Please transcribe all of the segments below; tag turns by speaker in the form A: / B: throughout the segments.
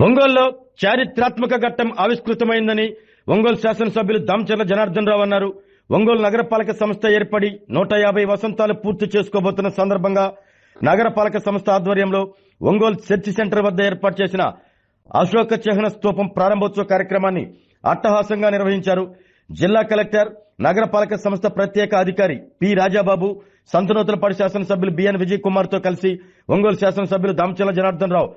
A: ఒంగోలులో చారిత్రాత్మక ఘట్టం ఆవిష్కృతమైందని ఒంగోలు శాసనసభ్యులు దామచర్ల జనార్దన్ రావు అన్నారు. ఒంగోలు నగరపాలక సంస్థ ఏర్పడి 150 వసంతాలు పూర్తి చేసుకోబోతున్న సందర్భంగా నగరపాలక సంస్థ ఆధ్వర్యంలో ఒంగోలు చర్చి సెంటర్ వద్ద ఏర్పాటు చేసిన అశోక చిహ్న స్తూపం ప్రారంభోత్సవ కార్యక్రమాన్ని అట్టహాసంగా నిర్వహించారు. జిల్లా కలెక్టర్, నగరపాలక సంస్థ ప్రత్యేక అధికారి పి రాజాబాబు, సంతనూతలపాడు శాసనసభ్యులు బిఎన్ విజయ్ కుమార్ తో కలిసి ఒంగోలు శాసనసభ్యులు దామచర్ల జనార్దన్ రావు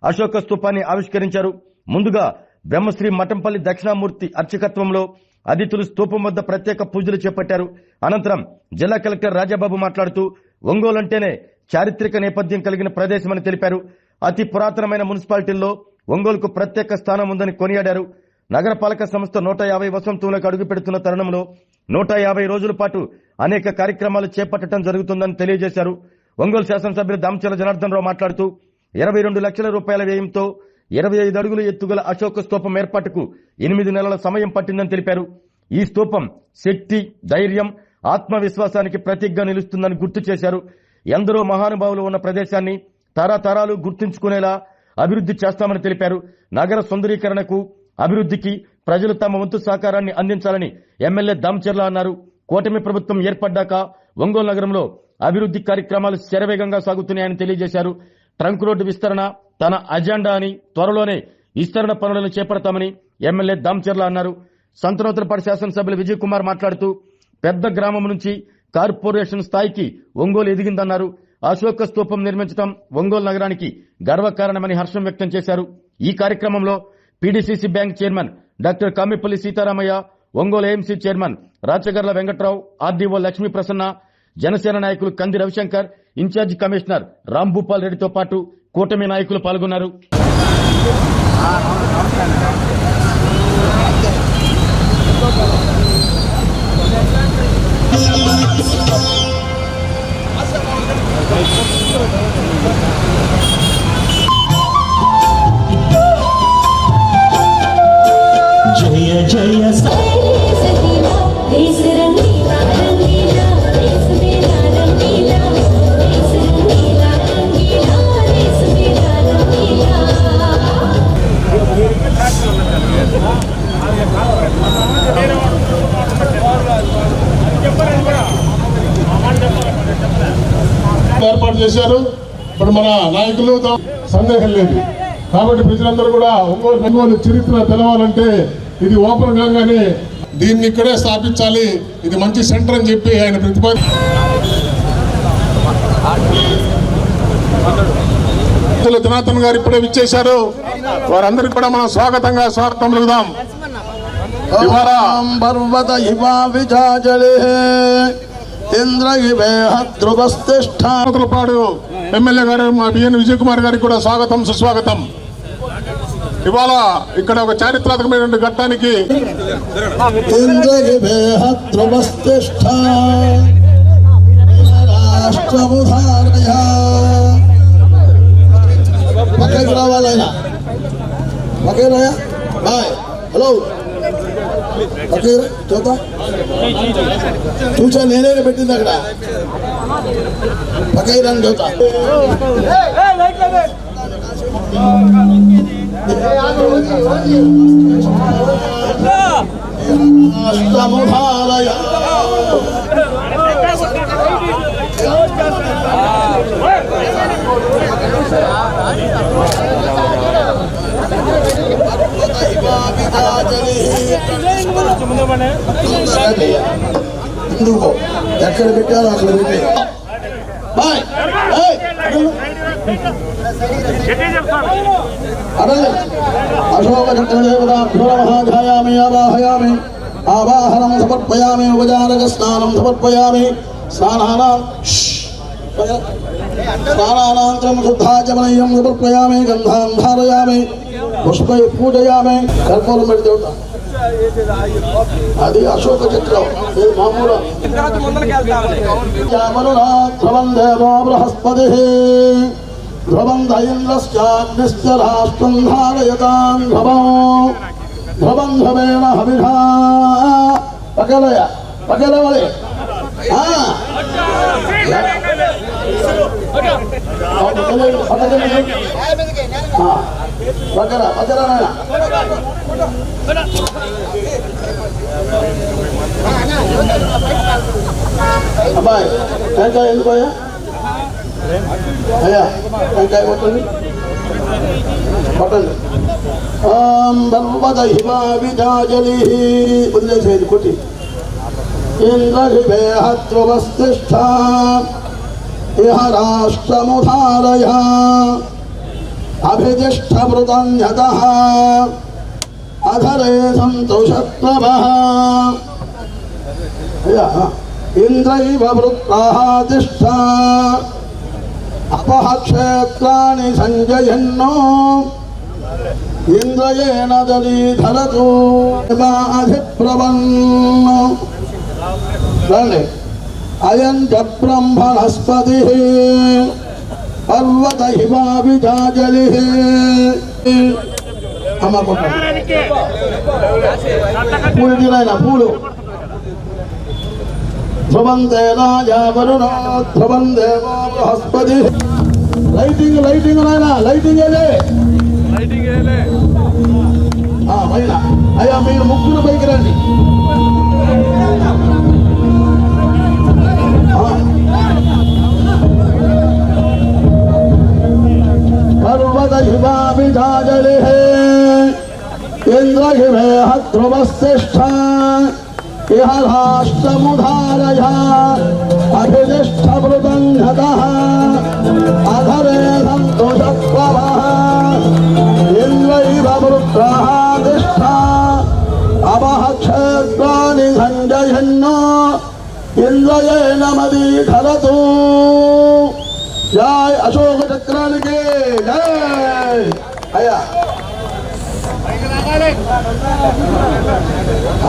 A: అశోక స్తూపాన్ని ఆవిష్కరించారు. ముందుగా బ్రహ్మశ్రీ మఠంపల్లి దక్షిణామూర్తి అర్చకత్వంలో అతిథులు స్తూపం వద్ద ప్రత్యేక పూజలు చేపట్టారు. అనంతరం జిల్లా కలెక్టర్ రాజాబాబు మాట్లాడుతూ ఒంగోలు అంటేనే చారిత్రక నేపథ్యం కలిగిన ప్రదేశమని తెలిపారు. అతి పురాతనమైన మున్సిపాలిటీల్లో ఒంగోలుకు ప్రత్యేక స్థానం ఉందని కొనియాడారు. నగరపాలక సంస్థ 150 వసంతంలోకి అడుగు పెడుతున్న తరుణంలో 150 రోజుల పాటు అనేక కార్యక్రమాలు చేపట్టడం జరుగుతుందని తెలియజేశారు. ఒంగోలు శాసనసభ్యులు దామచర్ల జనార్దన్ రావు మాట్లాడుతూ 22 లక్షల రూపాయల వ్యయంతో 25 అడుగుల ఎత్తుగల అశోక స్తూపం ఏర్పాటుకు 8 నెలల సమయం పట్టిందని తెలిపారు. ఈ స్తూపం శక్తి, ధైర్యం, ఆత్మవిశ్వాసానికి ప్రతీకగా నిలుస్తుందని గుర్తు చేశారు. ఎందరో మహానుభావులు ఉన్న ప్రదేశాన్ని తరతరాలు గుర్తుంచుకునేలా అభివృద్ధి చేస్తామని తెలిపారు. నగర సుందరీకరణకు, అభివృద్ధికి ప్రజలు తమ వంతు సహకారాన్ని అందించాలని ఎమ్మెల్యే దామచర్ల అన్నారు. కూటమి ప్రభుత్వం ఏర్పడ్డాక ఒంగోలు నగరంలో అభివృద్ధి కార్యక్రమాలు శరవేగంగా సాగుతున్నాయని తెలియజేశారు. ట్రంక్ రోడ్డు విస్తరణ తన అజెండా అని, త్వరలోనే విస్తరణ పనులను చేపడతామని ఎమ్మెల్యే దామచర్ల అన్నారు. సంతనూతలపాడు శాసనసభ్యులు విజయ్ కుమార్ మాట్లాడుతూ పెద్ద గ్రామం నుంచి కార్పొరేషన్ స్థాయికి ఒంగోలు ఎదిగిందన్నారు. అశోక స్తూపం నిర్మించడం ఒంగోలు నగరానికి గర్వకారణమని హర్షం వ్యక్తం చేశారు. ఈ కార్యక్రమంలో PDCC bank chairman doctor Kamipalli Sitaramaiah, Ongole AMC chairman Rachagarla Venkatrao, RDO Lakshmi Prasanna, Janasena నాయకులు కంది రవిశంకర్, ఇన్ఛార్జి కమిషనర్ రాంభూపాల్ రెడ్డితో పాటు కూటమి నాయకులు పాల్గొన్నారు.
B: జయ జయ
C: ఏర్పాటు చేశారు. ఇప్పుడు మన నాయకులు సందేహం లేదు. కాబట్టి ప్రజలందరూ కూడా ఒంగోలు చరిత్ర తెలవాలంటే ఇది ఓపెన్ కాగానే దీన్ని ఇక్కడే స్థాపించాలి, ఇది మంచి సెంటర్ అని చెప్పి ఆయన జనార్దన్ గారు ఇప్పుడే విచ్చేశారు. వారందరికీ కూడా మనం స్వాగతం పలుకుదాం. పాడు ఎమ్మెల్యే గారు మా బిఎన్ విజయ్ కుమార్ గారికి కూడా స్వాగతం, సుస్వాగతం. ఇవాళ ఇక్కడ ఒక చారిత్రాత్మకమైన ఘట్టానికి
D: హలో చూసా, నేనే పెట్టింది అక్కడ పక్కన చూతా. ఎందుకో ఎక్కడ పెట్టాలో అక్కడ పెట్టే అశోకచక్రదేవతాభ్యోమహాధ్యాయామి ఆవాహయామి ఆవాహనం సమర్పయామి ఉపచారక స్నానం సమర్పయామి స్నానానంతరం శుద్ధాచమనీయం సమర్పయామి గంధాం ధారయామి పుష్పై పూజయామి కర్పూరం పెడితే ఉంటా. అది అశోక చక్రం, ఇది మామూలు ధ్రువం దేవో బృహస్పతి ధ్రువం దైంద్రశ్చాగ్నిశ్చరాష్ట్రం ధారయతాం ధ్రువం ధ్రువేణ హవిషా పగలవలే అబ్బాయి టెంకాయ ఎందుకు అయ్యా అయ్యా టెంకాయ కొట్టండి కొట్టండి. బర్వదహిమా విజాజలి వదిలేసేది కొట్టి ఇంద్రహివేహత్వవస్తిష్ఠ ఇహ రాష్ట్రముధారయ అభిజిష్ఠమృతన్యతః అధరే సంతోషత్వః. ఇంద్రైవ వృత్తాః తిష్ఠ అపః క్షేత్రాణి సంజయన్నో ఇంద్రయేణ దలీధరతు అధిప్రవన్నో. రండి. అయం చ బ్రహ్మణస్పతి పర్వత హిమాభిజాజలి. అమ్మ కొట్టండి. పూలు తినాయన పూలు. ధ్రువంతే రాజా వరుణో ధ్రువం దేవో బృహస్పతి. లైటింగ్ లైటింగ్ నాయన లైటింగ్ ఏదే పైన. అయ్యా మీరు ముగ్గురు పైకి రండి. పర్వత హిమాభిజాజలి ఇంద్రహిమేహ ధ్రువశ్రేష్ఠ ఇహ రాష్ట్రముధారయ అభిజిష్ఠమృతన్యతః అధరే సంతోషత్వః ఇంద్రైవ వృత్తాః తిష్ఠ అపః క్షేత్రాణి సంజయన్నో ఇంద్రయేణ మదీధరతు. జై అశోక చక్రానికి జై. అయ్యా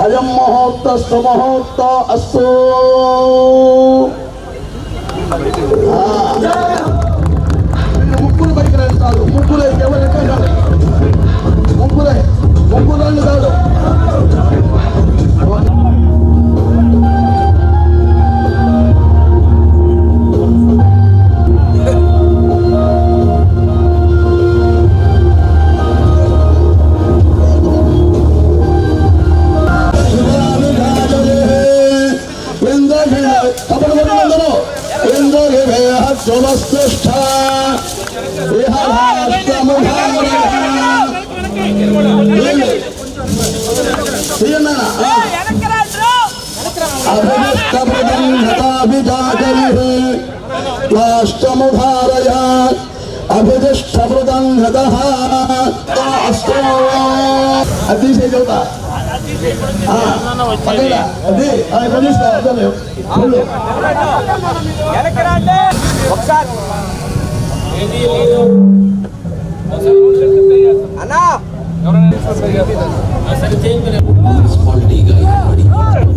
D: అయం ముహూర్తస్తు ముహూర్త అస్తు. ముగ్గురు బయట రండి చాలు. ముగ్గురే ఎవరైతే ముగ్గురే ముగ్గురు రండి చాలు. ధ్రువశ్రేష్ఠ ఇహ రాష్ట్రముధారయ రాష్ట్రముధారయ అభిజిష్ఠమృతన్యతః. అతిశయ చదువుతా అది
E: మున్సిపాలిటీగా ఏర్పడి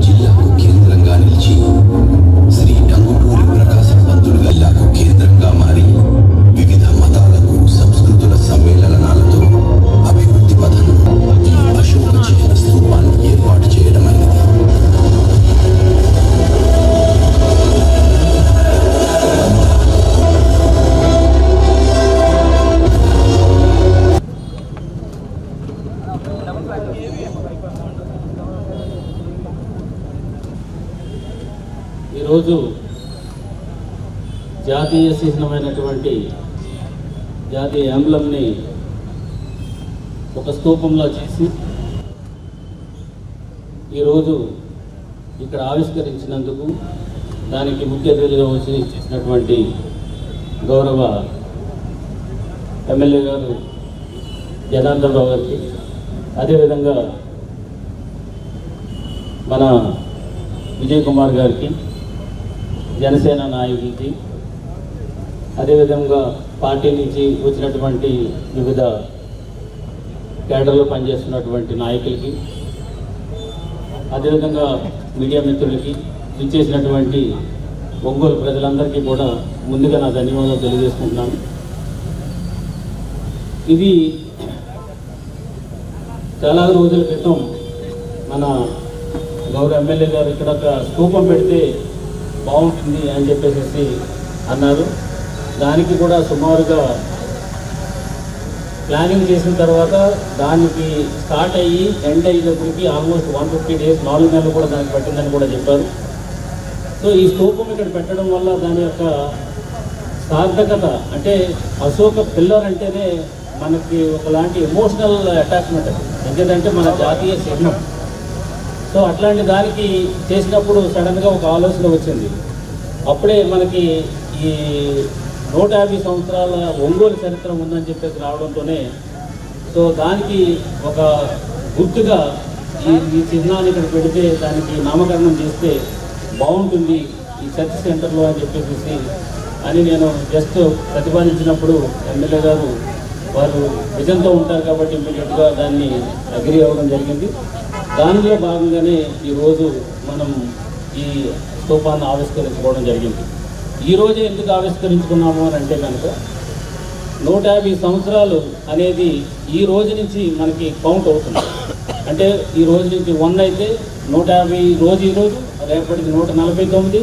E: జిల్లాకు కేంద్రంగా నిలిచి శ్రీ టంగుటూరి ప్రకాశం పంతులుగా జిల్లాకు కేంద్రంగా మారి వివిధ మతాలకు సంస్కృతుల సమ్మేళనాలతో అభివృద్ధి పథం ఈ అశోక చిహ్న స్తూపాన్ని ఏర్పాటు చేయడమైనది.
F: ఈరోజు జాతీయ చిహ్నమైనటువంటి జాతీయ ఎంబ్లంని ఒక స్తూపంలో చేసి ఈరోజు ఇక్కడ ఆవిష్కరించినందుకు దానికి ముఖ్య అతిథిగా వచ్చి చేసినటువంటి గౌరవ ఎమ్మెల్యే గారు జనార్దన్ రావు గారికి, అదేవిధంగా మన విజయ్ కుమార్ గారికి, జనసేన నాయకులకి, అదేవిధంగా పార్టీ నుంచి వచ్చినటువంటి వివిధ కేడర్లో పనిచేస్తున్నటువంటి నాయకులకి, అదేవిధంగా మీడియా మిత్రులకి, ఇచ్చేసినటువంటి ఒంగోలు ప్రజలందరికీ కూడా ముందుగా నా ధన్యవాదాలు తెలియజేసుకుంటున్నాను. ఇది చాలా రోజుల క్రితం మన గౌరవ ఎమ్మెల్యే గారు ఇక్కడ ఒక స్తూపం పెడితే బాగుంటుంది అని చెప్పేసి అన్నారు. దానికి కూడా సుమారుగా ప్లానింగ్ చేసిన తర్వాత దానికి స్టార్ట్ అయ్యి ఎండ్ అయ్యేటప్పటికి ఆల్మోస్ట్ 150 డేస్ 4 నెలలు కూడా దానికి పట్టిందని కూడా చెప్పారు. సో ఈ స్తూపం ఇక్కడ పెట్టడం వల్ల దాని యొక్క సార్థకత అంటే అశోక పిల్లర్ అంటేనే మనకి ఒకలాంటి ఎమోషనల్ అటాచ్మెంట్, ఎందుకంటే మన జాతీయ చిహ్నం. సో అట్లాంటి దానికి చేసినప్పుడు సడన్గా ఒక ఆలోచన వచ్చింది. అప్పుడే మనకి ఈ 150 సంవత్సరాల ఒంగోలు చరిత్ర ఉందని చెప్పేసి రావడంతోనే సో దానికి ఒక గుర్తుగా ఈ చిహ్నాన్ని ఇక్కడ పెడితే దానికి నామకరణం చేస్తే బాగుంటుంది ఈ చర్చ్ సెంటర్లో అని చెప్పేసి అని నేను జస్ట్ ప్రతిపాదించినప్పుడు ఎమ్మెల్యే గారు వారు విజన్తో ఉంటారు కాబట్టి ఇమ్మీడియట్గా దాన్ని అగ్రి అవ్వడం జరిగింది. దానిలో భాగంగానే ఈరోజు మనం ఈ స్తూపాన్ని ఆవిష్కరించుకోవడం జరిగింది. ఈరోజే ఎందుకు ఆవిష్కరించుకున్నాము అని అంటే కనుక 150 సంవత్సరాలు అనేది ఈ రోజు నుంచి మనకి కౌంట్ అవుతుంది. అంటే ఈ రోజు నుంచి 1 అయితే 150 రోజు ఈరోజు, రేపటికి 149,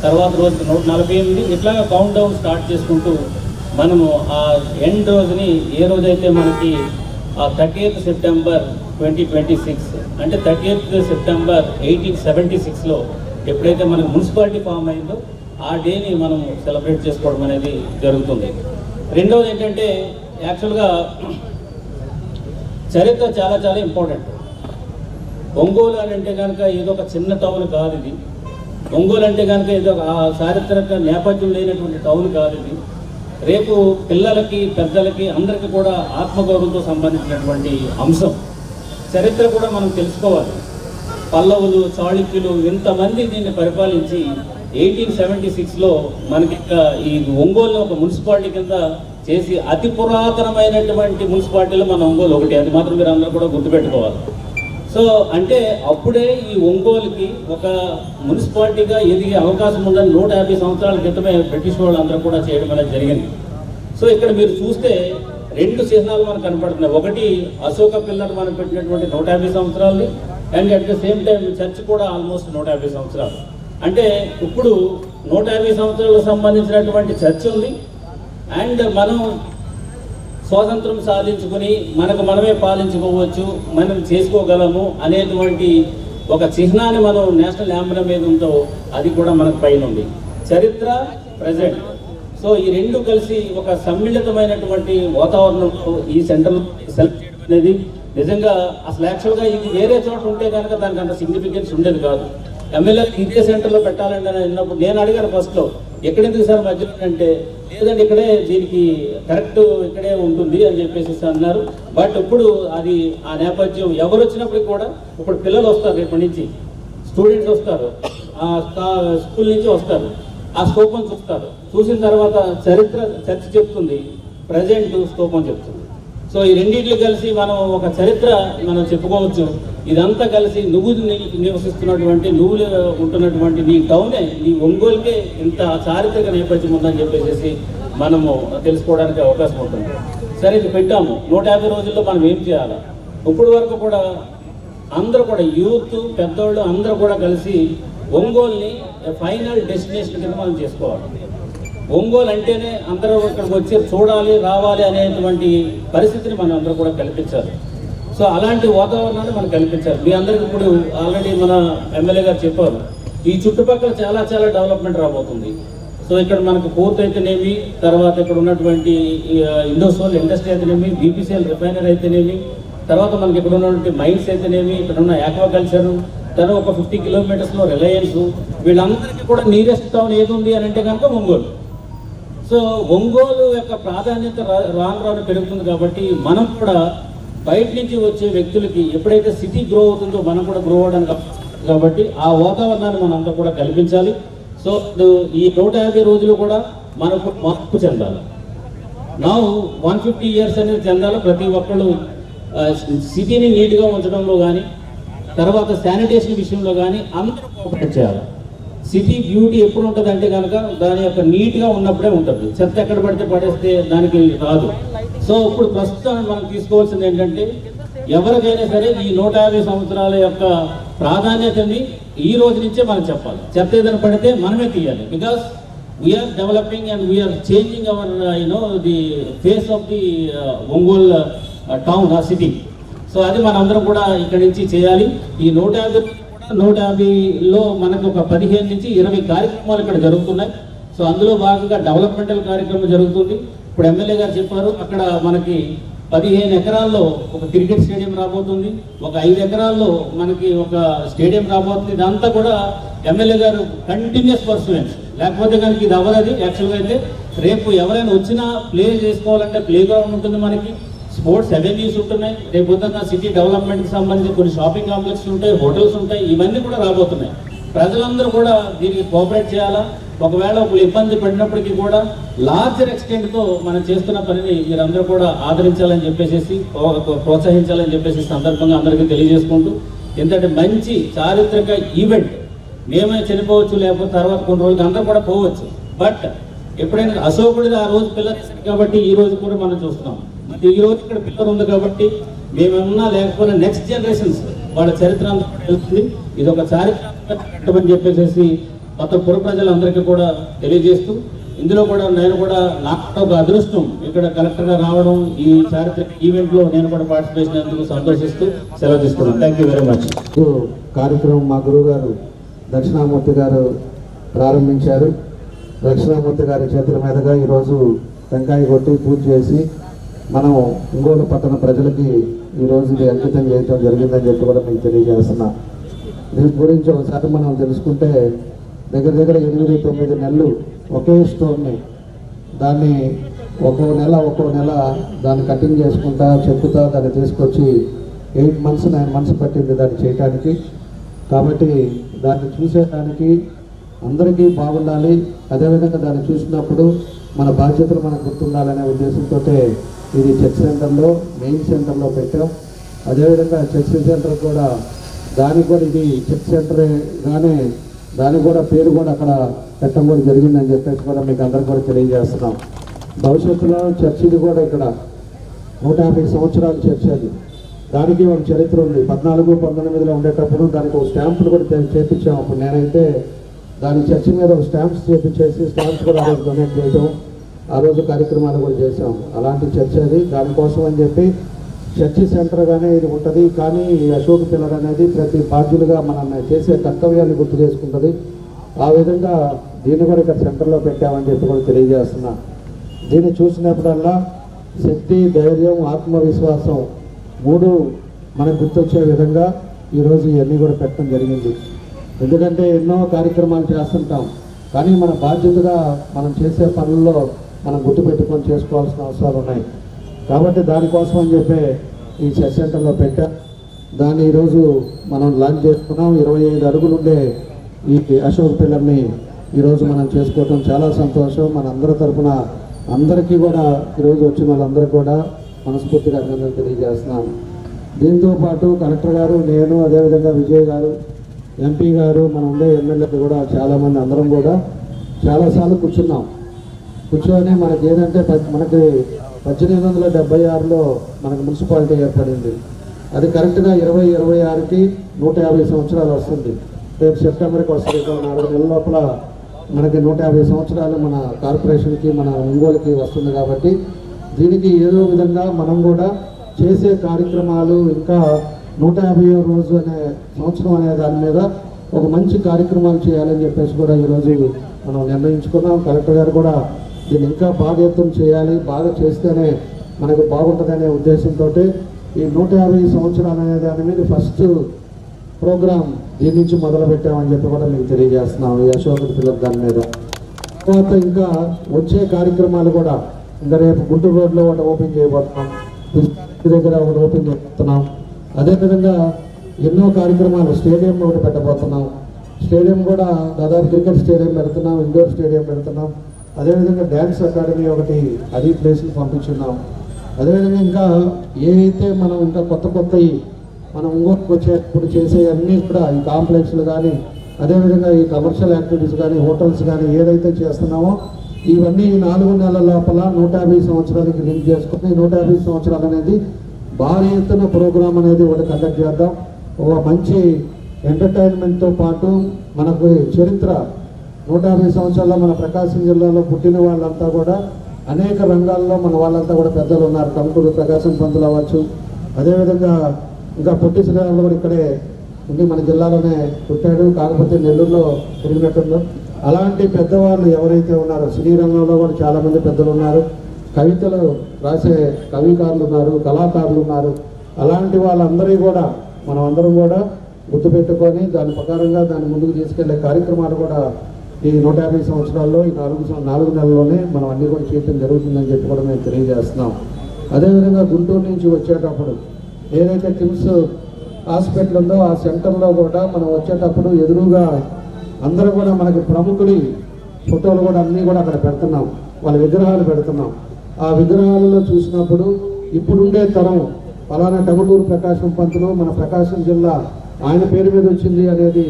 F: తర్వాత రోజుకి 148, ఇట్లాగా కౌంట్ డౌన్ స్టార్ట్ చేసుకుంటూ మనము ఆ ఎండ్ రోజుని ఏ రోజైతే మనకి ఆ 30th సెప్టెంబర్ 2026 అంటే 30th సెప్టెంబర్ 1876లో ఎప్పుడైతే మనకి మున్సిపాలిటీ ఫామ్ అయిందో ఆ డేని మనం సెలబ్రేట్ చేసుకోవడం అనేది జరుగుతుంది. రెండవది ఏంటంటే యాక్చువల్గా చరిత్ర చాలా చాలా ఇంపార్టెంట్. ఒంగోలు అని అంటే కనుక ఏదో ఒక చిన్న టౌన్ కాదు ఇది. ఒంగోలు అంటే కనుక ఏదో ఆ చారిత్రక నేపథ్యం లేనటువంటి టౌన్ కాదు ఇది. రేపు పిల్లలకి పెద్దలకి అందరికీ కూడా ఆత్మగౌరవంతో సంబంధించినటువంటి అంశం. చరిత్ర కూడా మనం తెలుసుకోవాలి. పల్లవులు, చాళుక్యులు ఇంతమంది దీన్ని పరిపాలించి 1876లో మనకి ఈ ఒంగోలులో ఒక మున్సిపాలిటీ కింద చేసి అతి పురాతనమైనటువంటి మున్సిపాలిటీలో మన ఒంగోలు ఒకటి. అది మాత్రం మీరు అందరూ కూడా గుర్తుపెట్టుకోవాలి. సో అంటే అప్పుడే ఈ ఒంగోలుకి ఒక మున్సిపాలిటీగా ఎదిగే అవకాశం ఉందని 150 సంవత్సరాల క్రితమే బ్రిటిష్ వాళ్ళు అందరూ కూడా చేయడం అనేది జరిగింది. సో ఇక్కడ మీరు చూస్తే 2 చిహ్నాలు మనకు కనపడుతున్నాయి. ఒకటి అశోక పిల్లర్ మనం పెట్టినటువంటి 150 సంవత్సరాలు, and at the same time church కూడా ఆల్మోస్ట్ 150 సంవత్సరాలు. అంటే ఇప్పుడు 150 సంవత్సరాలకు సంబంధించినటువంటి చర్చ్ ఉంది, అండ్ మనం స్వాతంత్రం సాధించుకుని మనకు మనమే పాలించుకోవచ్చు, మనం చేసుకోగలము అనేటువంటి ఒక చిహ్నాన్ని మనం నేషనల్ యాంబలం మీద ఉందో అది కూడా మనకు పైన ఉంది. చరిత్ర, ప్రజెంట్. సో ఈ రెండు కలిసి ఒక సమ్మిళితమైనటువంటి వాతావరణంలో ఈ సెంటర్ సెలెక్ట్ చేయడం అనేది నిజంగా అసలు యాక్చువల్గా ఇది వేరే చోట ఉంటే కనుక దానికి అంత సిగ్నిఫికెన్స్ ఉండేది కాదు. ఎమ్మెల్యే ఇదే సెంటర్లో పెట్టాలంటే అన్నప్పుడు నేను అడిగాను ఫస్ట్లో, ఎక్కడెందుకు సార్ మధ్యలో అంటే, లేదంటే ఇక్కడే దీనికి కరెక్ట్ ఇక్కడే ఉంటుంది అని చెప్పేసి అన్నారు. బట్ ఇప్పుడు అది ఆ నేపథ్యం ఎవరు వచ్చినప్పటికి కూడా ఇప్పుడు పిల్లలు వస్తారు, రేపటి నుంచి స్టూడెంట్స్ వస్తారు, ఆ స్కూల్ నుంచి వస్తారు, ఆ స్తూపం చూస్తారు. చూసిన తర్వాత చర్చ చెప్తుంది, ప్రజెంట్ స్తూపం చెప్తుంది. సో ఈ రెండింటిలో కలిసి మనం ఒక చరిత్ర మనం చెప్పుకోవచ్చు. ఇదంతా కలిసి నువ్వు నివసిస్తున్నటువంటి, నువ్వు ఉంటున్నటువంటి నీ టౌనే, నీ ఒంగోలుకే ఇంత చారిత్రక నేపథ్యం ఉందని చెప్పేసి మనము తెలుసుకోవడానికి అవకాశం ఉంటుంది. సరే ఇది పెట్టాము, 150 రోజుల్లో మనం ఏం చేయాలి? ఇప్పుడు వరకు కూడా అందరూ కూడా యూత్, పెద్దవాళ్ళు అందరూ కూడా కలిసి ఒంగోలుని ఫైనల్ డెస్టినేషన్ కింద మనం చేసుకోవాలి. ఒంగోలు అంటేనే అందరూ ఇక్కడికి వచ్చి చూడాలి, రావాలి అనేటువంటి పరిస్థితిని మనం అందరూ కూడా కల్పించాలి. సో అలాంటి వాతావరణాన్ని మనం కల్పించాలి. మీ అందరికీ ఇప్పుడు ఆల్రెడీ మన ఎమ్మెల్యే గారు చెప్పారు, ఈ చుట్టుపక్కల చాలా చాలా డెవలప్మెంట్ రాబోతుంది. సో ఇక్కడ మనకు పోర్ట్ అయితేనేమి, తర్వాత ఇక్కడ ఉన్నటువంటి ఇండోసోల్ ఇండస్ట్రీ అయితేనేమి, బీపీసీఎల్ రిఫైనరీ అయితేనేమి, తర్వాత మనకి ఇక్కడ ఉన్నటువంటి మైన్స్ అయితేనేమి, ఇక్కడ ఉన్న ఆక్వాకల్చరు, తర్వాత ఒక 50 కిలోమీటర్స్లో రిలయన్స్, వీళ్ళందరికీ కూడా నియరెస్ట్ టౌన్ ఏది ఉంది అని అంటే కనుక ఒంగోలు. సో ఒంగోలు యొక్క ప్రాధాన్యత రాను రాను పెరుగుతుంది. కాబట్టి మనం కూడా బయట నుంచి వచ్చే వ్యక్తులకి ఎప్పుడైతే సిటీ గ్రో అవుతుందో మనం కూడా గ్రో అవ్వడానికి, కాబట్టి ఆ వాతావరణాన్ని మనం అంతా కూడా కల్పించాలి. సో ఈ 150 రోజులు కూడా మనకు మార్పు చెందాలి. నా 150 ఇయర్స్ అనేది చెందాలి. ప్రతి ఒక్కళ్ళు సిటీని నీట్గా ఉంచడంలో కానీ, తర్వాత శానిటేషన్ విషయంలో కానీ అందరూ కోఆపరేట్ చేయాలి. సిటీ బ్యూటీ ఎప్పుడు ఉంటుంది అంటే కనుక దాని యొక్క నీట్గా ఉన్నప్పుడే ఉంటుంది. చెత్త ఎక్కడ పడితే పడేస్తే దానికి రాదు. సో ఇప్పుడు ప్రస్తుతం మనం తీసుకోవాల్సింది ఏంటంటే, ఎవరికైనా సరే ఈ 150 సంవత్సరాల యొక్క ప్రాధాన్యతని ఈ రోజు నుంచే మనం చెప్పాలి. చెత్త ఏదైనా పడితే మనమే తీయాలి. Because we are developing and we are changing our the face of the Ongole town or city. So అది మనందరం కూడా ఇక్కడి నుంచి చేయాలి. ఈ 150లో మనకు ఒక 15 నుంచి 20 కార్యక్రమాలు ఇక్కడ జరుగుతున్నాయి. సో అందులో భాగంగా డెవలప్మెంటల్ కార్యక్రమం జరుగుతుంది. ఇప్పుడు ఎమ్మెల్యే గారు చెప్పారు, అక్కడ మనకి 15 ఎకరాల్లో ఒక క్రికెట్ స్టేడియం రాబోతుంది, ఒక 5 ఎకరాల్లో మనకి ఒక స్టేడియం రాబోతుంది. ఇదంతా కూడా ఎమ్మెల్యే గారు కంటిన్యూస్ పర్సూయెన్స్, లేకపోతే కనుక ఇది అవ్వదు. యాక్చువల్గా అయితే రేపు ఎవరైనా వచ్చినా ప్లే చేసుకోవాలంటే ప్లే గ్రౌండ్ ఉంటుంది, మనకి స్పోర్ట్స్ అవెన్యూస్ ఉంటున్నాయి, రేపు పొద్దున్న సిటీ డెవలప్మెంట్కి సంబంధించి కొన్ని షాపింగ్ కాంప్లెక్స్ ఉంటాయి, హోటల్స్ ఉంటాయి, ఇవన్నీ కూడా రాబోతున్నాయి. ప్రజలందరూ కూడా దీనికి కోఆపరేట్ చేయాలా. ఒకవేళ ఒకళ్ళు ఇబ్బంది పడినప్పటికీ కూడా లార్జర్ ఎక్స్టెంట్తో మనం చేస్తున్న పనిని మీరందరూ కూడా ఆదరించాలని చెప్పేసి, ప్రోత్సహించాలని చెప్పేసి సందర్భంగా అందరికీ తెలియజేసుకుంటూ, ఎందుకంటే మంచి చారిత్రక ఈవెంట్. మేమే చనిపోవచ్చు, లేకపోతే తర్వాత కొన్ని రోజులు అందరూ కూడా పోవచ్చు, బట్ ఎప్పుడైనా అశోకుడిది ఆ రోజు పిల్లర్ కాబట్టి ఈ రోజు కూడా మనం చూస్తున్నాం. ఈ రోజు ఇక్కడ పిల్లర్ ఉంది కాబట్టి మేమేమన్నా లేకపోయినా నెక్స్ట్ జనరేషన్స్ వాళ్ళ చరిత్ర అంతా కూడా వెళ్తుంది. ఇది ఒక చారిత్రక అని చెప్పేసి మొత్తం పుర ప్రజలందరికీ కూడా తెలియజేస్తూ, ఇందులో కూడా నేను కూడా నాకు ఒక అదృష్టం ఇక్కడ కలెక్టర్గా రావడం, ఈ చారిత్రక ఈవెంట్లో నేను కూడా పార్టిసిపేషన్ చేసినందుకు సంతోషిస్తూ సెలవు తీసుకున్నాను. Thank you very much.
D: కార్యక్రమం మా గురువు గారు దక్షిణామూర్తి గారు ప్రారంభించారు. దక్షిణామూర్తి గారి చేతుల మీదుగా ఈరోజు టెంకాయ కొట్టి పూజ చేసి మనం ఒంగోలు పట్టణ ప్రజలకి ఈరోజు ఇది అంకితం చేయడం జరిగిందని చెప్పి కూడా మీకు తెలియజేస్తున్నా. దీని గురించి ఒకసారి మనం తెలుసుకుంటే దగ్గర 8-9 నెలలు ఒకే స్టోన్ని దాన్ని ఒక్కో నెల దాన్ని కటింగ్ చేసుకుంటా చెక్కుతా దాన్ని తీసుకొచ్చి 8 months 9 months పట్టింది దాన్ని చేయడానికి. కాబట్టి దాన్ని చూసేదానికి అందరికీ బాగుండాలి, అదేవిధంగా దాన్ని చూసినప్పుడు మన బాధ్యతలు మనకు గుర్తుండాలనే ఉద్దేశంతో ఇది చెక్ సెంటర్లో మెయిన్ సెంటర్లో పెట్టాం. అదేవిధంగా చెక్ సెంటర్ కూడా దానికి కూడా ఇది చెక్ సెంటరే కానీ దానికి కూడా పేరు కూడా అక్కడ పెట్టడం కూడా జరిగిందని చెప్పేసి కూడా మీకు అందరికీ కూడా తెలియజేస్తున్నాం. భవిష్యత్తులో చర్చిది కూడా ఇక్కడ 150 సంవత్సరాల చర్చి అది, దానికి ఒక చరిత్ర ఉంది. 14-19లో ఉండేటప్పుడు దానికి ఒక స్టాంపులు కూడా చేపించాం. అప్పుడు నేనైతే దాని చర్చి మీద ఒక స్టాంప్స్ చేపించేసి స్టాంప్స్ కూడా ఆ రోజు డొనేట్ చేయడం, ఆ రోజు కార్యక్రమాలు కూడా చేసాం. అలాంటి చర్చి అది. దానికోసం అని చెప్పి చర్చి సెంటర్గానే ఇది ఉంటుంది. కానీ ఈ అశోక్ పిల్లర్ అనేది ప్రతి బాధ్యులుగా మనం చేసే కర్తవ్యాన్ని గుర్తు చేసుకుంటుంది. ఆ విధంగా దీన్ని కూడా ఇక్కడ సెంటర్లో పెట్టామని చెప్పి కూడా తెలియజేస్తున్నా. దీన్ని చూసినప్పుడల్లా శక్తి, ధైర్యం, ఆత్మవిశ్వాసం 3 మనకు గుర్తొచ్చే విధంగా ఈరోజు ఇవన్నీ కూడా పెట్టడం జరిగింది. ఎందుకంటే ఎన్నో కార్యక్రమాలు చేస్తుంటాం, కానీ మన బాధ్యతగా మనం చేసే పనుల్లో మనం గుర్తుపెట్టుకొని చేసుకోవాల్సిన అవసరాలు ఉన్నాయి. కాబట్టి దానికోసం అని చెప్పి ఈ చెస్ సెంటర్లో పెట్టా. దాన్ని ఈరోజు మనం లాంచ్ చేసుకున్నాం. 25 అడుగులు ఉండే ఈ అశోక్ పిల్లర్ని ఈరోజు మనం చేసుకోవటం చాలా సంతోషం. మన అందరి తరఫున అందరికీ కూడా ఈరోజు వచ్చిన వాళ్ళందరికీ కూడా మనస్ఫూర్తిగా అభినందనలు తెలియజేస్తున్నాం. దీంతో పాటు కలెక్టర్ గారు, నేను, అదేవిధంగా విజయ్ గారు, ఎంపీ గారు, మన ఉండే ఎమ్మెల్యేలు కూడా చాలామంది అందరం కూడా చాలాసార్లు కూర్చొని మనకి ఏదంటే మనకి 1876లో మనకు మున్సిపాలిటీ ఏర్పడింది. అది కరెక్ట్గా 2026కి 150 సంవత్సరాలు వస్తుంది. రేపు సెప్టెంబర్కి వస్తుంది. 4 నెలల లోపల మనకి 150 సంవత్సరాలు మన కార్పొరేషన్కి, మన ఒంగోలుకి వస్తుంది. కాబట్టి దీనికి ఏదో విధంగా మనం కూడా చేసే కార్యక్రమాలు ఇంకా 150వ రోజు అనే సంవత్సరం అనే దాని మీద ఒక మంచి కార్యక్రమాలు చేయాలని చెప్పేసి కూడా ఈరోజు మనం నిర్ణయించుకున్నాం. కలెక్టర్ గారు కూడా దీన్ని ఇంకా బాగా ఎత్తున చేయాలి, బాగా చేస్తేనే మనకు బాగుంటుందనే ఉద్దేశంతో ఈ 150 సంవత్సరాలు అనే దాని మీద ఫస్ట్ ప్రోగ్రాం దీని నుంచి మొదలుపెట్టామని చెప్పి కూడా మీకు తెలియజేస్తున్నాం. ఈ అశోక్ పిల్లర్ దాని మీద తర్వాత ఇంకా వచ్చే కార్యక్రమాలు కూడా ఇంకా రేపు గుంటూరు రోడ్లో ఒకటి ఓపెన్ చేయబోతున్నాం, దగ్గర ఒకటి ఓపెన్ చేయబోతున్నాం. అదేవిధంగా ఎన్నో కార్యక్రమాలు, స్టేడియం ఒకటి పెట్టబోతున్నాం. స్టేడియం కూడా దాదాపు క్రికెట్ స్టేడియం పెడుతున్నాం, ఇండోర్ స్టేడియం పెడుతున్నాం. అదేవిధంగా డ్యాన్స్ అకాడమీ ఒకటి అది ప్లేస్కి పంపించున్నాం. అదేవిధంగా ఇంకా ఏదైతే మనం ఇంకా కొత్తవి మనం ఇంకోటికి వచ్చేటప్పుడు చేసే అన్నీ కూడా ఈ కాంప్లెక్స్లు కానీ, అదేవిధంగా ఈ కమర్షియల్ యాక్టివిటీస్ కానీ, హోటల్స్ కానీ ఏదైతే చేస్తున్నామో ఇవన్నీ ఈ 4 నెలల లోపల 150 సంవత్సరాలకి లింక్ చేసుకుని 150 సంవత్సరాలు అనేది భారీ ఎత్తున ప్రోగ్రాం అనేది ఒకటి కండక్ట్ చేద్దాం. ఒక మంచి ఎంటర్టైన్మెంట్తో పాటు మనకు చరిత్ర 150 సంవత్సరాల్లో మన ప్రకాశం జిల్లాలో పుట్టిన వాళ్ళంతా కూడా అనేక రంగాల్లో మన వాళ్ళంతా కూడా పెద్దలు ఉన్నారు. కంకూరు ప్రకాశం పంతులు అవ్వచ్చు, అదేవిధంగా ఇంకా పొట్టి శ్రీరాములు కూడా ఇక్కడే ఉండి మన జిల్లాలోనే పుట్టాడు, కాకపోతే నెల్లూరులో తిరిగినట్టుందో. అలాంటి పెద్దవాళ్ళు ఎవరైతే ఉన్నారో సినీ రంగంలో కూడా చాలామంది పెద్దలు ఉన్నారు, కవితలు రాసే కవికారులు ఉన్నారు, కళాకారులు ఉన్నారు. అలాంటి వాళ్ళందరూ కూడా మనం అందరం కూడా గుర్తుపెట్టుకొని దాని ప్రకారంగా దాన్ని ముందుకు తీసుకెళ్లే కార్యక్రమాలు కూడా ఈ 150 సంవత్సరాల్లో ఈ 4 నెలల్లోనే మనం అన్ని కూడా చేయడం జరుగుతుందని చెప్పి కూడా మేము తెలియజేస్తున్నాం. అదేవిధంగా గుంటూరు నుంచి వచ్చేటప్పుడు ఏదైతే కిమ్స్ హాస్పిటల్ ఉందో ఆ సెంటర్లో కూడా మనం వచ్చేటప్పుడు ఎదురుగా అందరూ కూడా మనకి ప్రముఖుడి ఫోటోలు కూడా అన్నీ కూడా అక్కడ పెడుతున్నాం, వాళ్ళ విగ్రహాలు పెడుతున్నాం. ఆ విగ్రహాలలో చూసినప్పుడు ఇప్పుడుండే తరం ఫలానా టంగుటూరు ప్రకాశం పంతులు మన ప్రకాశం జిల్లా ఆయన పేరు మీద వచ్చింది అనేది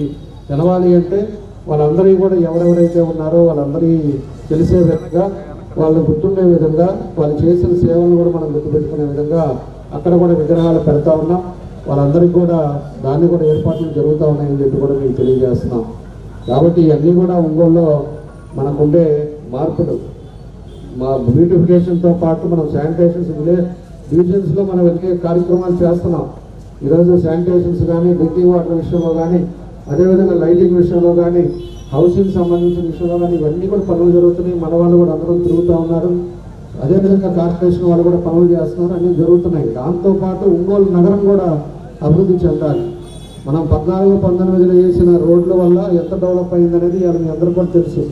D: తెలవాలి అంటే వాళ్ళందరికీ కూడా ఎవరెవరైతే ఉన్నారో వాళ్ళందరికీ తెలిసే విధంగా, వాళ్ళు గుర్తుండే విధంగా, వాళ్ళు చేసిన సేవలను కూడా మనం గుర్తుపెట్టుకునే విధంగా అక్కడ కూడా విగ్రహాలు పెడతా ఉన్నాం. వాళ్ళందరికీ కూడా దాన్ని కూడా ఏర్పాట్లు జరుగుతూ ఉన్నాయని చెప్పి కూడా మీకు తెలియజేస్తున్నాం. కాబట్టి ఇవన్నీ కూడా ఒంగోలులో మనకుండే మార్పులు, మా బ్యూటిఫికేషన్తో పాటు మనం శానిటేషన్స్ డివిజన్స్లో మనం వెళ్ళే కార్యక్రమాలు చేస్తున్నాం. ఈరోజు శానిటేషన్స్ కానీ, డ్రింకింగ్ వాటర్ విషయంలో కానీ, అదేవిధంగా లైటింగ్ విషయంలో కానీ, హౌసింగ్ సంబంధించిన విషయంలో కానీ ఇవన్నీ కూడా పనులు జరుగుతున్నాయి. మన వాళ్ళు కూడా అందరూ తిరుగుతూ ఉన్నారు. అదేవిధంగా కార్పొరేషన్ వాళ్ళు కూడా పనులు చేస్తున్నారు, అన్నీ జరుగుతున్నాయి. దాంతోపాటు ఒంగోలు నగరం కూడా అభివృద్ధి చెందాలి. మనం 14-19లో చేసిన రోడ్ల వల్ల ఎంత డెవలప్ అయిందనేది మీ అందరూ కూడా తెలుసు.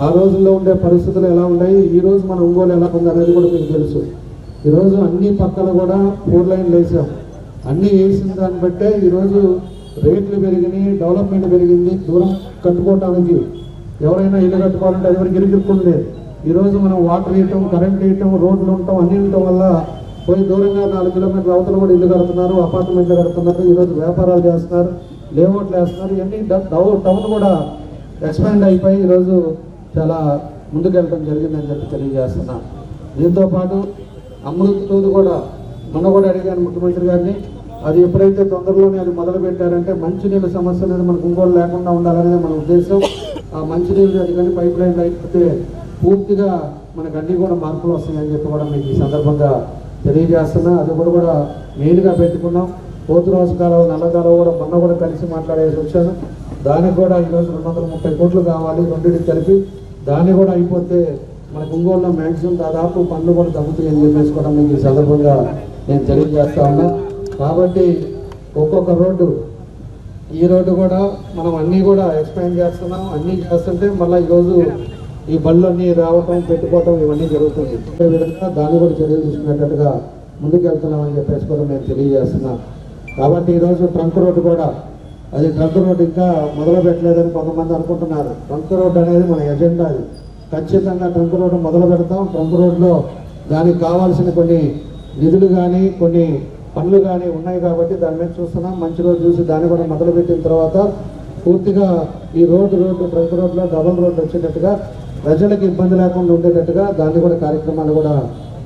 D: ఆ రోజుల్లో ఉండే పరిస్థితులు ఎలా ఉన్నాయి, ఈ రోజు మన ఒంగోలు ఎలా ఉంది అనేది కూడా మీకు తెలుసు. ఈరోజు అన్ని పక్కన కూడా 4 లైన్లు వేసాం. అన్నీ వేసిన దాన్ని బట్టే ఈరోజు రేట్లు పెరిగినాయి, డెవలప్మెంట్ పెరిగింది. దూరం కట్టుకోవటానికి ఎవరైనా ఇల్లు కట్టుకోవాలంటే అది వరకు ఇరుక్కులేదు. ఈరోజు మనం వాటర్ వేయటం, కరెంట్ వేయటం, రోడ్లు ఉండటం అన్నీ ఉండటం వల్ల పోయి దూరంగా 4 కిలోమీటర్ల అవతల కూడా ఇల్లు కడుతున్నారు, అపార్ట్మెంట్లు కడుతున్నారు, ఈరోజు వ్యాపారాలు చేస్తున్నారు, లేఅవుట్లు వేస్తున్నారు. ఇవన్నీ టౌన్ కూడా ఎక్స్పాండ్ అయిపోయి ఈరోజు చాలా ముందుకెళ్ళడం జరిగిందని చెప్పి తెలియజేస్తున్నాను. దీంతోపాటు అమృత్ కూడా మొన్న కూడా అడిగాను ముఖ్యమంత్రి గారిని, అది ఎప్పుడైతే తొందరలోనే అది మొదలు పెట్టారంటే మంచినీళ్ళ సమస్య అనేది మనకు ఒంగోలు లేకుండా ఉండాలనేది మన ఉద్దేశం. ఆ మంచినీళ్ళు అది కానీ పైప్ లైన్లు అయిపోతే పూర్తిగా మనకు అన్నీ కూడా మార్పులు వస్తాయని చెప్పి కూడా మీకు ఈ సందర్భంగా తెలియజేస్తున్నా. అది కూడా మెయిన్గా పెట్టుకున్నాం. పోతురాజు కాలువ, నల్ల కాలువ కూడా మొన్న కూడా కలిసి మాట్లాడేసి వచ్చాను. దానికి కూడా ఈరోజు 230 కోట్లు కావాలి, రెండింటికి కలిపి. దాన్ని కూడా అయిపోతే మనకు ఒంగోలులో మ్యాక్సిమం దాదాపు పనులు కూడా తగ్గుతాయని చెప్పేసి కూడా మీకు ఈ సందర్భంగా నేను తెలియజేస్తా ఉన్నా. కాబట్టి ఒక్కొక్క రోడ్డు, ఈ రోడ్డు కూడా మనం అన్నీ కూడా ఎక్స్పాండ్ చేస్తున్నాం. అన్నీ చేస్తుంటే మళ్ళీ ఈరోజు ఈ బళ్ళు అన్నీ రావటం, పెట్టుకోవటం ఇవన్నీ జరుగుతుంది. అదే విధంగా దాన్ని కూడా చర్యలు తీసుకునేటట్టుగా ముందుకు వెళ్తున్నామని చెప్పేసి కూడా నేను తెలియజేస్తున్నా. కాబట్టి ఈరోజు ట్రంక్ రోడ్డు కూడా, అది ట్రంక్ రోడ్డు ఇంకా మొదలు పెట్టలేదని కొంతమంది అనుకుంటున్నారు. ట్రంక్ రోడ్డు అనేది మన ఎజెండా. అది ఖచ్చితంగా ట్రంక్ రోడ్డు మొదలు పెడతాం. ట్రంక్ రోడ్లో దానికి కావాల్సిన కొన్ని నిధులు కానీ, కొన్ని పనులు కానీ ఉన్నాయి కాబట్టి దాని మీద చూస్తున్నాం. మంచి రోజు చూసి దాన్ని కూడా మొదలుపెట్టిన తర్వాత పూర్తిగా ఈ రోడ్డు ట్రంక్ రోడ్లో డబుల్ రోడ్డు వచ్చేటట్టుగా, ప్రజలకు ఇబ్బంది లేకుండా ఉండేటట్టుగా దాన్ని కూడా కార్యక్రమాలు కూడా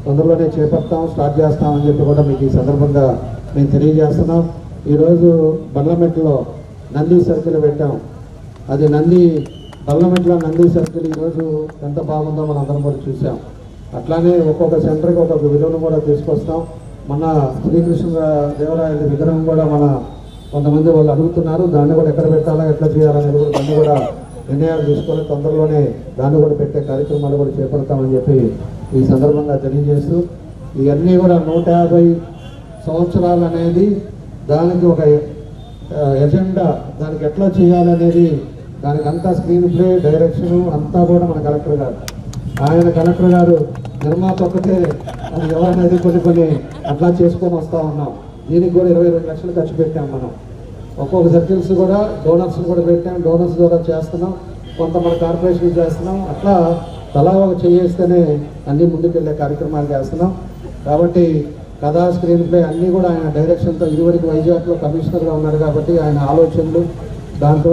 D: తొందరలోనే చేపడతాం, స్టార్ట్ చేస్తామని చెప్పి కూడా మీకు ఈ సందర్భంగా మేము తెలియజేస్తున్నాం. ఈరోజు బల్లమెట్లో నంది సర్కిల్ పెట్టాం. అది బల్లమెట్లో నంది సర్కిల్ ఈరోజు ఎంత బాగుందో మనం అందరం కూడా చూసాం. అట్లానే ఒక్కొక్క సెంటర్కి ఒక్కొక్క విలువను కూడా తీసుకొస్తాం. మన శ్రీకృష్ణ దేవరాయల విగ్రహం కూడా కొంతమంది వాళ్ళు అడుగుతున్నారు. దాన్ని కూడా ఎక్కడ పెట్టాలా, ఎట్లా చేయాలనేది కూడా దాన్ని కూడా నిర్ణయాలు తీసుకొని తొందరలోనే దాన్ని కూడా పెట్టే కార్యక్రమాలు కూడా చేపడతామని చెప్పి ఈ సందర్భంగా తెలియజేస్తూ, ఇవన్నీ కూడా 150 సంవత్సరాలు అనేది దానికి ఒక ఎజెండా, దానికి ఎట్లా చేయాలనేది, దానికి అంతా స్క్రీన్ ప్లే, డైరెక్షను అంతా కూడా మన కలెక్టర్ గారు నిర్మాత ఒక్కటే అది ఎవరనేది కొన్ని అట్లా చేసుకొని వస్తూ ఉన్నాం. దీనికి కూడా 22 లక్షలు ఖర్చు పెట్టాం. మనం ఒక్కొక్క సర్కిల్స్ కూడా డోనర్స్ కూడా పెట్టాం. డోనర్స్ ద్వారా చేస్తున్నాం, కొంత మన కార్పొరేషన్ చేస్తున్నాం. అట్లా తలా ఒక చేస్తేనే అన్నీ ముందుకెళ్ళే కార్యక్రమాలు చేస్తున్నాం. కాబట్టి కథా, స్క్రీన్ ప్లే అన్నీ కూడా ఆయన డైరెక్షన్తో, ఇదివరకు వైజాగ్లో కమిషనర్గా ఉన్నారు కాబట్టి ఆయన ఆలోచనలు, దాంతో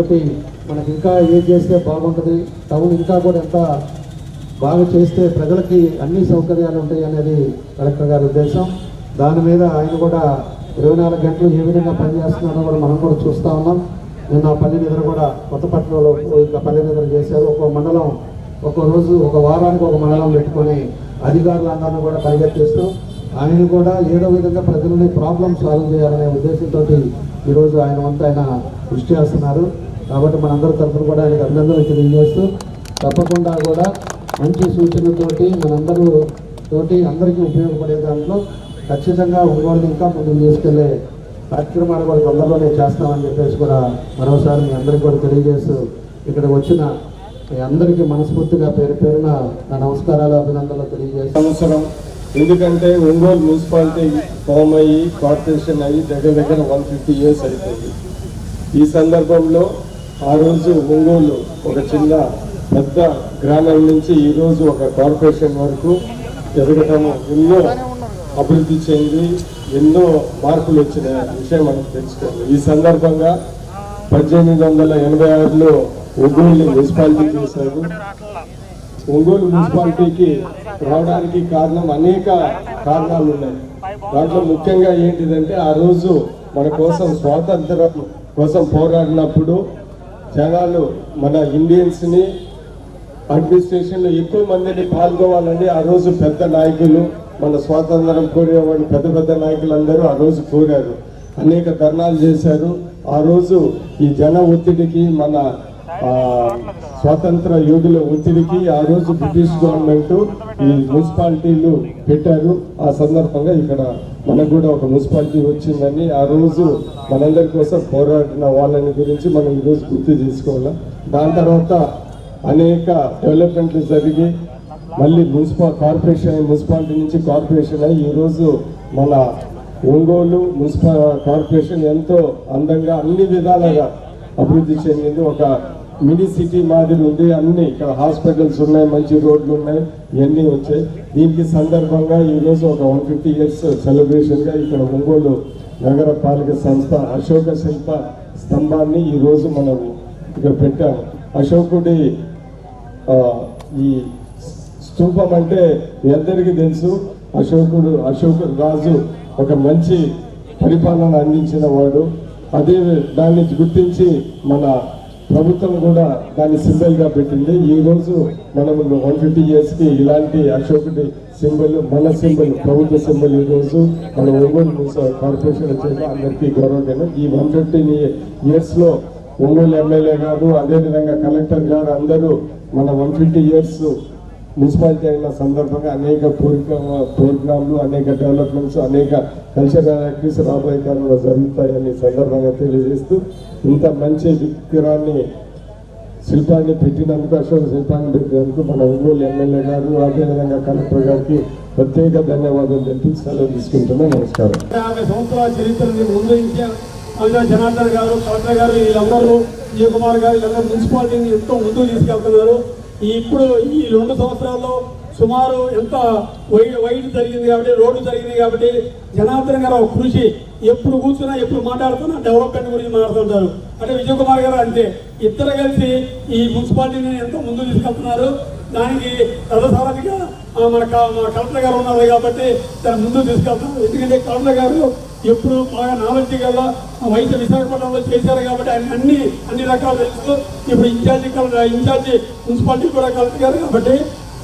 D: మనకి ఇంకా ఏం చేస్తే బాగుంటుంది, టౌన్ ఇంకా కూడా ఎంత బాగా చేస్తే ప్రజలకి అన్ని సౌకర్యాలు ఉంటాయి అనేది కలెక్టర్ గారి ఉద్దేశం. దాని మీద ఆయన కూడా 24 గంటలు ఏ విధంగా పనిచేస్తున్నాడో కూడా మనం కూడా చూస్తూ ఉన్నాం. నిన్న పల్లె నిద్ర కూడా కొత్తపట్నంలో ఇంకా పల్లె నిద్ర చేశారు. ఒక మండలం ఒక రోజు ఒక వారానికి ఒక మండలం పెట్టుకొని అధికారులందరినీ కూడా పరిగెత్తిస్తూ ఆయన కూడా ఏదో విధంగా ప్రజలని ప్రాబ్లమ్ సాల్వ్ చేయాలనే ఉద్దేశంతో ఈరోజు ఆయన వంతు ఆయన కృషి చేస్తున్నారు. కాబట్టి మనందరి తరఫున కూడా ఆయనకు అభినందనలు తెలియజేస్తూ తప్పకుండా కూడా మంచి సూచనలతోటి అందరికీ ఉపయోగపడే దాంట్లో ఖచ్చితంగా ఒంగోలుని ఇంకా ముందుకు తీసుకెళ్లే కార్యక్రమాలు కూడా తొందరలోనే చేస్తామని చెప్పేసి కూడా మరోసారి మీ అందరికీ కూడా తెలియజేస్తూ ఇక్కడ వచ్చిన మీ అందరికీ మనస్ఫూర్తిగా పేరు పేరున నా నమస్కారాలు అభినందనలు తెలియజేస్తాను.
G: సంవత్సరం ఎందుకంటే ఒంగోలు మున్సిపాలిటీ ఫామ్ అయ్యి కార్పొరేషన్ అయ్యి దగ్గర 150 years అయిపోయింది. ఈ సందర్భంలో ఆ రోజు ఒంగోలు ఒక చిన్న పెద్ద గ్రామం నుంచి ఈరోజు ఒక కార్పొరేషన్ వరకు ఎదగటము ఎన్నో అభివృద్ధి చెంది ఎన్నో మార్పులు వచ్చిన విషయం మనకు తెలుసుకోవాలి. ఈ సందర్భంగా 1886లో ఒంగోలు మున్సిపాలిటీ చేశారు. ఒంగోలు మున్సిపాలిటీకి రావడానికి కారణం అనేక కారణాలు ఉన్నాయి. దాంట్లో ముఖ్యంగా ఏంటిదంటే ఆ రోజు మన కోసం స్వాతంత్రం కోసం పోరాడినప్పుడు జనాలు మన ఇండియన్స్ని అడ్మినిస్ట్రేషన్లో ఎక్కువ మందిని పాల్గొవాలని ఆ రోజు పెద్ద నాయకులు మన స్వాతంత్రం కోరేవాళ్ళు పెద్ద నాయకులందరూ ఆ రోజు కోరారు. అనేక ధర్నాలు చేశారు. ఆ రోజు ఈ జన ఒత్తిడికి మన స్వాతంత్ర యోధుల ఒత్తిడికి ఆ రోజు బ్రిటిష్ గవర్నమెంట్ ఈ మున్సిపాలిటీలు పెట్టారు. ఆ సందర్భంగా ఇక్కడ మనకు కూడా ఒక మున్సిపాలిటీ వచ్చిందని ఆ రోజు మనందరి కోసం పోరాడిన వాళ్ళని గురించి మనం ఈరోజు గుర్తు చేసుకోవాలి. దాని తర్వాత అనేక డెవలప్మెంట్లు జరిగి మళ్ళీ మున్సిపాలిటీ నుంచి కార్పొరేషన్ అయ్యి ఈరోజు మన ఒంగోలు కార్పొరేషన్ ఎంతో అందంగా అన్ని విధాలుగా అభివృద్ధి చెందింది. ఒక మినీ సిటీ మాదిరి ఉంది. అన్ని ఇక్కడ హాస్పిటల్స్ ఉన్నాయి, మంచి రోడ్లు ఉన్నాయి, ఇవన్నీ వచ్చాయి. దీనికి సందర్భంగా ఈరోజు ఒక 150 years సెలబ్రేషన్గా ఇక్కడ ఒంగోలు నగరపాలక సంస్థ అశోక శిల్ప స్తంభాన్ని ఈరోజు మనం ఇక్కడ పెట్టాము. అశోకుడి ఈ స్తూపం అంటే మీ అందరికీ తెలుసు. అశోక రాజు ఒక మంచి పరిపాలన అందించిన వాడు. అదే దాన్ని గుర్తించి మన ప్రభుత్వం కూడా దాన్ని సింబల్గా పెట్టింది. ఈరోజు మనం 150 yearsకి ఇలాంటి అశోకుడి సింబల్ మన సింబల్ ప్రభుత్వ సింబల్ ఈరోజు మన ఒంగోలు కార్పొరేషన్ వచ్చేది అందరికీ గౌరవమైన. ఈ 150 yearsలో ఒంగోలు ఎమ్మెల్యే గారు అదేవిధంగా కలెక్టర్ గారు అందరూ మన 150 years మున్సిపాలిటీ అయిన సందర్భంగా అనేక ప్రోగ్రాంలు, అనేక డెవలప్మెంట్స్, అనేక కల్చరల్ యాక్టివిటీస్ రాబోయే కాలంలో జరుగుతాయని సందర్భంగా తెలియజేస్తూ ఇంత మంచి శిల్పాన్ని పెట్టినందుకు అశోక శిల్పాన్ని పెట్టినందుకు మన ఒంగోలు ఎమ్మెల్యే గారు అదేవిధంగా కలెక్టర్ గారికి ప్రత్యేక ధన్యవాదాలు తెలిపి సెలవు తీసుకుంటున్నాను. నమస్కారం.
H: 50 సంవత్సరాల చరిత్రని ముందు జనార్దన్ గారు, కలెక్టర్ గారు, వీళ్ళందరూ విజయ్ కుమార్ గారు వీళ్ళందరూ మున్సిపాలిటీని ఎంతో ముందుకు తీసుకెళ్తున్నారు. ఇప్పుడు ఈ 2 సంవత్సరాల్లో సుమారు ఎంత వైడ్ జరిగింది కాబట్టి, రోడ్డు జరిగింది కాబట్టి జనార్దన్ గారు కృషి ఎప్పుడు కూర్చున్నా ఎప్పుడు మాట్లాడుతున్నా డెవలప్మెంట్ గురించి మాట్లాడుతుంటారు. అంటే విజయ్ కుమార్ గారు అంతే. ఇద్దరు కలిసి ఈ మున్సిపాలిటీని ఎంతో ముందుకు తీసుకెళ్తున్నారు. దానికి రథసారథిగా మన కలెక్టర్ గారు ఉన్నారు కాబట్టి దాన్ని ముందుకు తీసుకెళ్తున్నారు. ఎందుకంటే కలెక్టర్ గారు ఎప్పుడు బాగా నాలెడ్జ్ గల వైద్య విశాఖపట్నంలో చేశారు కాబట్టి ఆయన అన్ని రకాలు తెలుసు. ఇప్పుడు ఇన్ఛార్జి మున్సిపాలిటీ కూడా కలెక్టర్ గారు కాబట్టి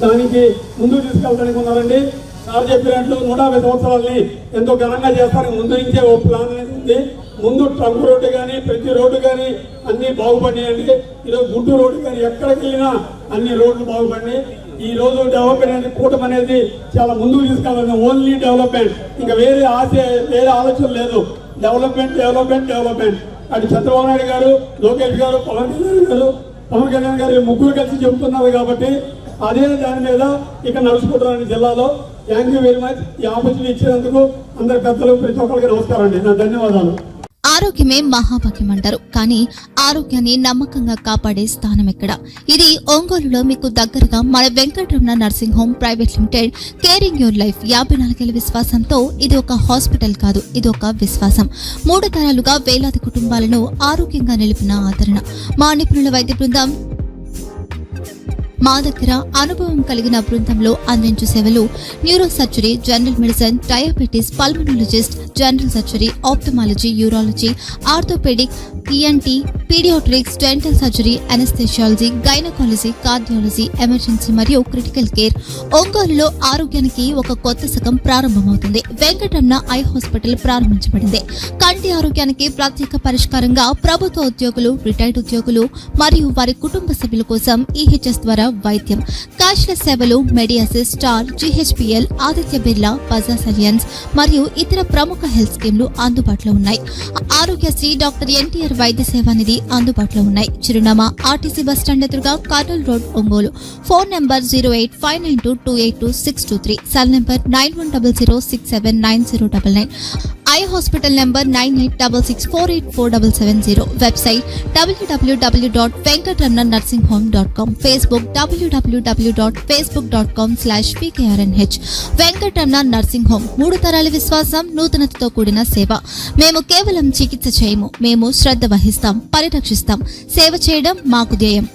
H: దానికి ముందుకు తీసుకెళ్ళడానికి ఉన్నారండి. సార్ చెప్పినట్లు 150 సంవత్సరాలని ఎంతో ఘనంగా చేస్తానికి ముందు నుంచే ఓ ప్లాన్ అనేది ఉంది. ముందు ట్రంక్ రోడ్డు కానీ ప్రతి రోడ్డు కానీ అన్ని బాగుపడినాయండి. ఈరోజు గుడ్డు రోడ్డు కానీ ఎక్కడికి వెళ్ళినా అన్ని రోడ్లు బాగుపడినాయి. ఈ రోజు డెవలప్మెంట్ అనేది కూటమి అనేది చాలా ముందుకు తీసుకెళ్ళాలి. ఓన్లీ డెవలప్మెంట్, ఇంకా వేరే ఆలోచన లేదు. డెవలప్మెంట్. అటు చంద్రబాబు నాయుడు గారు, లోకేష్ గారు, పవన్ కళ్యాణ్ గారు ముగ్గురు కలిసి చెబుతున్నారు కాబట్టి అదే దాని మీద ఇక్కడ నడుచుకుంటున్నాను జిల్లాలో. Thank you very much. ఈ ఆపర్చునిటీ ఇచ్చినందుకు అందరి పెద్దలు ప్రతి ఒక్కరికి నమస్కారం అండి. నా ధన్యవాదాలు.
I: ఆరోగ్యమే మహాభాగ్యం అంటారు, కానీ ఆరోగ్యాన్ని నమ్మకంగా కాపాడే స్థానం ఎక్కడ? ఇది ఒంగోలులో మీకు దగ్గరగా మన Venkataramana nursing home private limited. Caring your life 54 ఏళ్ల విశ్వాసంతో ఇది ఒక హాస్పిటల్ కాదు, ఇది ఒక విశ్వాసం. 3 తరాలుగా వేలాది కుటుంబాలను ఆరోగ్యంగా నిలిపిన ఆదరణ. మా నిపుణుల వైద్య బృందం మా దగ్గర అనుభవం కలిగిన బృందంలో అందించే సేవలు neuro surgery, general medicine, diabetes, pulmonologist, general surgery, ophthalmology, urology, orthopedic, ENT, pediatrics, dental surgery, anesthesiology, gynecology, cardiology, emergency మరియు క్రిటికల్ కేర్. ఒంగోలులో ఆరోగ్యానికి ఒక కొత్త శకం ప్రారంభమవుతుంది. వెంకటరమణ ఐ హాస్పిటల్ ప్రారంభించబడింది. కంటి ఆరోగ్యానికి ప్రత్యేక పరిష్కారంగా ప్రభుత్వ ఉద్యోగులు, రిటైర్డ్ ఉద్యోగులు మరియు వారి కుటుంబ సభ్యుల కోసం EHS ద్వారా వైద్యం, క్యాష్లెస్ సేవలు, Mediassist, Star, GHPL, Aditya Birla, Bajaj Allianz మరియు ఇతర ప్రముఖ హెల్త్ స్కీమ్లు అందుబాటులో ఉన్నాయి. ఆరోగ్యశ్రీ, డాక్టర్ NTR వైద్య సేవా నిధి అందుబాటులో ఉన్నాయి. చిరునామా RTC బస్టాండ్ ఎదురుగా, Kurnool road, Ongole. Phone number 08592282623, cell number 9100679099. Eye hospital number 9866484770. Website www.venkatramannursing.com. Facebook www.facebook.com/PKRNH. Venkataramana nursing home, 3 తరాల విశ్వాసం, నూతనతతో కూడిన సేవ. మేము కేవలం చికిత్స చేయము, మేము శ్రద్ధ వహిస్తాం, పరిరక్షిస్తాం. సేవ చేయడం మాకు ధ్యేయం.